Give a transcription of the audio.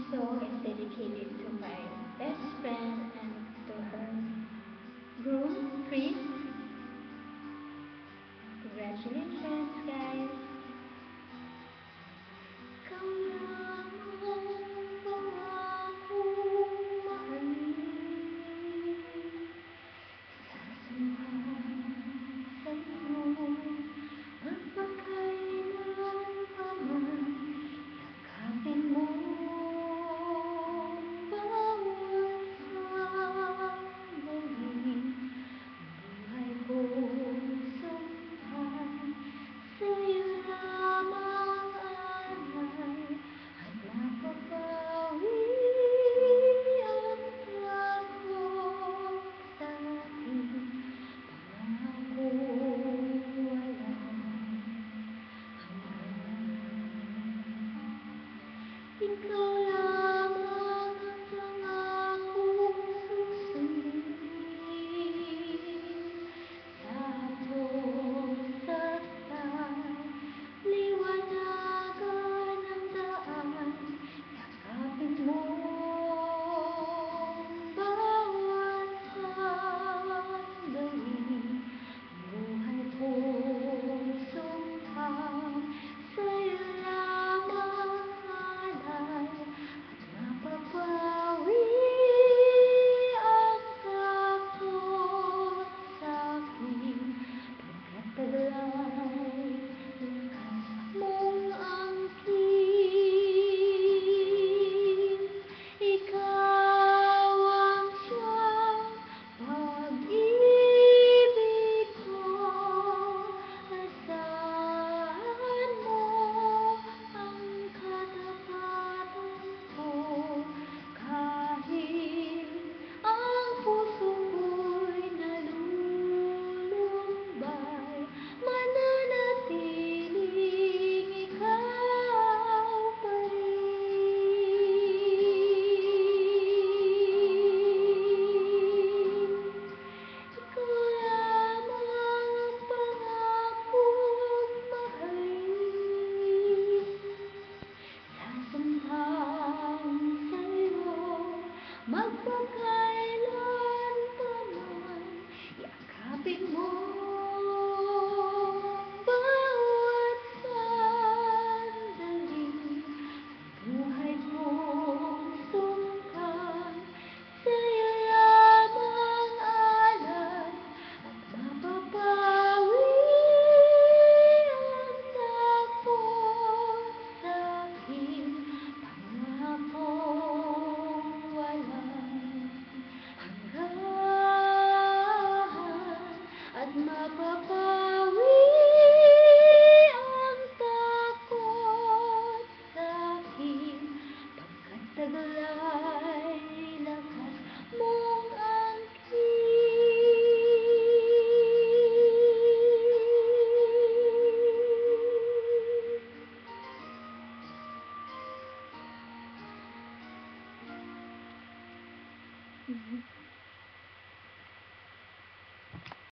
song is dedicated to my best friend and to her groom, Chris. Congratulations, guys! Ikaw lang ang pangakong mahalin, sasamahan sa'yo magpakailan pa man. Yakapin mo bawat sandali, buhay kong sumpan sa'yo lamang alay, at mapapawi ang takot sa'king pangakong walang hanggan. Ikaw lamang ang pangakong susundin sa atong saktan, liwanagan ang daan. Yakapin mo bawat sandali, buhay kong sumpan sa'yo lamang alay, at mapapawi ang takot sa'kin, pagkat taglay lakas mong angkin. Ikaw ang siyang pag-ibig ko, asahan mo ang katapatan ko, kahit ang puso ko'y nalulumbay, mananatiling ikaw pa rin. Ikaw lamang ang pangakong mahalin, sasamahan sa'yo magpakailan pa man. Yakapin mo bawat sandali, buhay kong sumpan sa'yo lamang alay, at mapapawi ang takot sa'kin, pangakong walang hanggan, at mapapawi ang takot sa'kin, pagkat taglay lakas mong angkin.